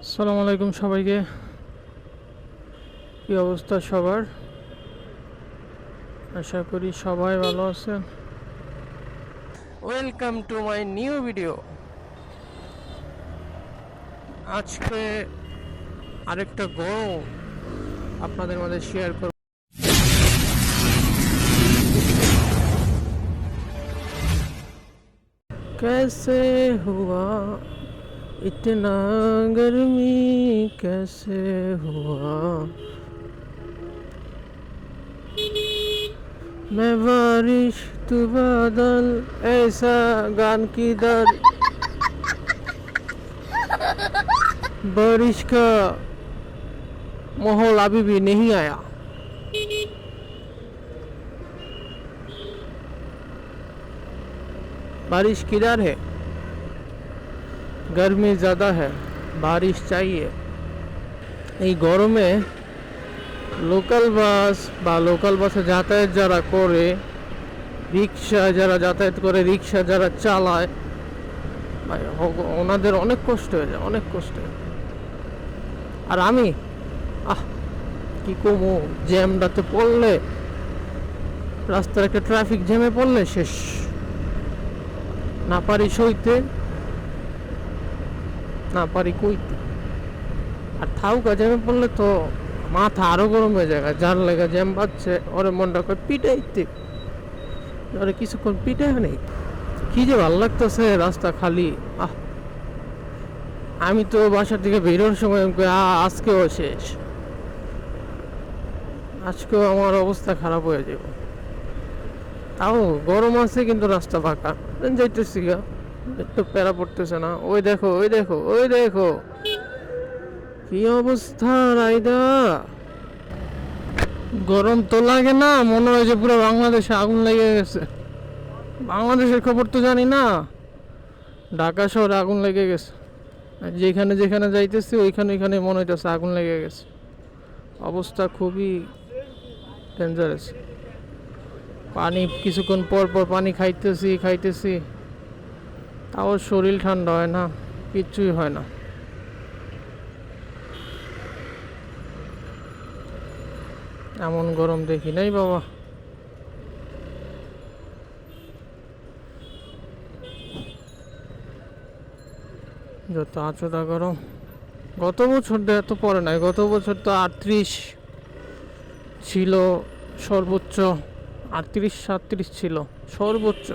আসসালামু আলাইকুম সবাইকে। কি অবস্থা সবার? আশা করি সবাই ভালো আছেন। Welcome to my new video. আজকে আরেকটা গরম আপনাদের মাঝে শেয়ার করব। कैसे हुआ इतना गर्मी, कैसे हुआ मैं बारिश तू बादल, ऐसा गान किधर बारिश का माहौल अभी भी नहीं आया। बारिश किधर है? गर्मी ज़्यादा है, बारिश चाहिए। এই গরমে লোকাল বাস বা লোকাল বাসে যাতায়াত যারা করে, রিক্সা যারা যাতায়াত করে, রিক্সা যারা চালায়, ভাই ওনাদের অনেক কষ্ট হয়ে যায়, অনেক কষ্ট। আর আমি কি কমু, জ্যামটাতে পড়লে, রাস্তার একটা ট্রাফিক জ্যামে পড়লে শেষ। না পারি সইতে, না পারি কইতে। আর থাউকা জ্যামে পড়লে তো মাথা আরো গরম হয়ে যায়। যার লেগে জ্যাম বাজছে ওরে মনটা করে পিটাইতে, ওরে কিছুক্ষণ পিটাই নেই। কি যে ভালো লাগতেছে রাস্তা খালি। আমি তো বাসার থেকে বেরোর সময় আজকেও শেষ, আজকেও আমার অবস্থা খারাপ হয়ে যাবে। তাও গরম আছে কিন্তু রাস্তা ফাঁকা, যাইতেছি গা, একটু প্যারা পড়তেছে না। ওই দেখো, ওই দেখো, ওই দেখো কি অবস্থা রাইদা। গরম তো লাগে না, মনে হয় যে পুরো বাংলাদেশে আগুন লেগে গেছে। বাংলাদেশের খবর তো জানি না, ঢাকা শহরে আগুন লেগে গেছে। যেখানে যেখানে যাইতেছি ওইখানে ওইখানে মনে হইতেছে আগুন লেগে গেছে। অবস্থা খুবই ডেঞ্জারাস। পানি কিছুক্ষণ পর পর পানি খাইতেছি, তাও শরীর ঠান্ডা হয় না, কিচ্ছুই হয় না। এমন গরম দেখি নাই বাবা। যত আচুদা গরম। গত বছর এত পরে নাই, গত বছর তো 38 ছিল সর্বোচ্চ, 38-37 ছিল সর্বোচ্চ,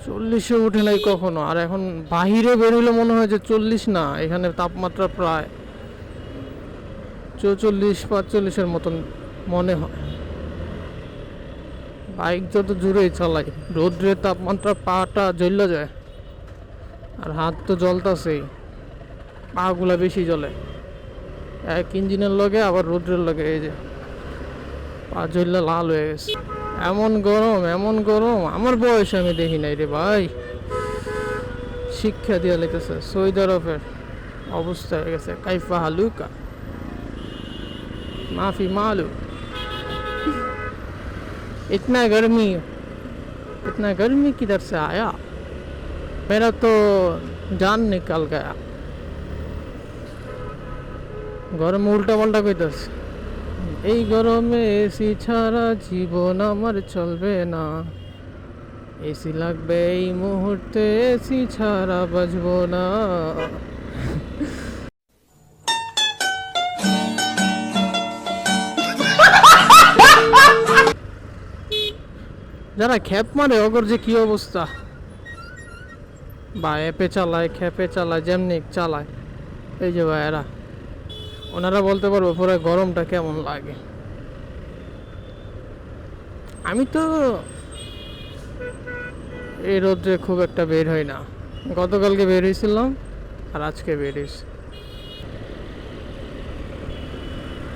40-এ উঠে নাই কখনো। আর এখন বাহিরে বেরোলে মনে হয় যে 40 না, এখানে তাপমাত্রা প্রায় 44-45-এর মতন মনে হয়। বাইক যত জোরেই চালাই, রোদ্রে তাপমাত্রা পাটা জ্বলে যায়। আর হাত তো জ্বলতাছেই, পাগুলা বেশি জ্বলে। এক ইঞ্জিনের লগে আবার রোদ্রের লগে এই যে পা জ্বললে লাল হয়ে গেছে। এমন গরম, এমন গরম আমার বয়সে আমি দেখি নাই রে ভাই। শিক্ষা দিয়ে লেগেছে সৌদি আরবের অবস্থা হয়ে গেছে কাইফা হালুকা माफी मालूम। इतना गर्मी किधर से आया? मेरा तो जान निकल गया। গরমে উল্টা পাল্টা কইতাছে। এই গরমে এসি ছাড়া জীবন আমার চলবে না, এসি লাগবে এই মুহূর্তে, এসি ছাড়া বাঁচবো না। যারা খ্যাপ মারে ওগর যে কি অবস্থা, বা অ্যাপে চালায়, খ্যাপে চালায়, যেমনি চালায়, এই যে ভাইয়েরা, ওনারা বলতে পারবো পুরো গরমটা কেমন লাগে। আমি তো এই রোদ্রে খুব একটা বের হই না। গতকালকে বের হয়েছিলাম আর আজকে বের হয়েছি।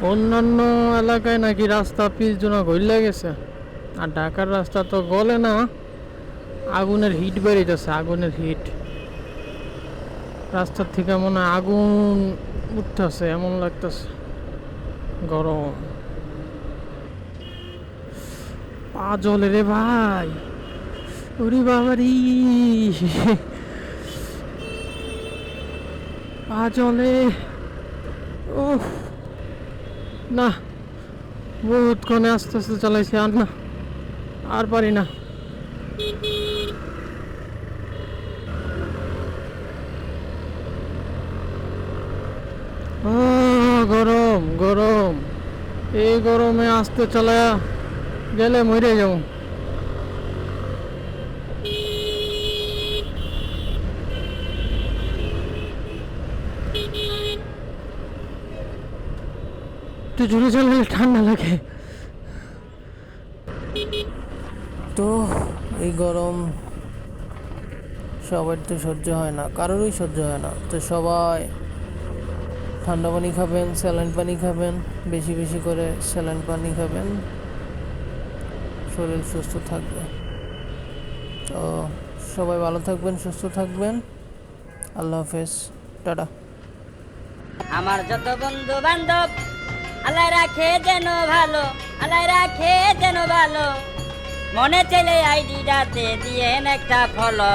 অন্যান্য এলাকায় নাকি রাস্তা পিচ জোনা গইলা গেছে, আর ঢাকার রাস্তা তো গলে না। আগুনের হিট বেরিয়েছে, আগুনের হিট রাস্তার থেকে মনে হয় আগুন উঠতেছে, এমন লাগতেছে গরম। পা জ্বলে রে ভাই, ওরে বাবারি। পা চলে। উফ, না বহুতক্ষণে আস্তে আস্তে চালাইছি, আর না, আর পারি না। গরম গরম, এই গরমে আস্তে চালায়া গেলে মরে যাবো। একটু জোরে চালালে ঠান্ডা লাগে। তো এই গরম সবার তো সহ্য হয় না, কারোরই সহ্য হয় না। তো সবাই ঠান্ডা পানি খাবেন, স্যালাইন পানি খাবেন, বেশি বেশি করে স্যালাইন পানি খাবেন, শরীর সুস্থ থাকবে। তো সবাই ভালো থাকবেন, সুস্থ থাকবেন। আল্লাহ হাফেজ, টাটা। আমার যত বন্ধু বান্ধব আল্লাহ রাখে যেন ভালো, আল্লাহ রাখে যেন ভালো, মনে চাইলে আইডিটাতে দিয়েন একটা ফলো।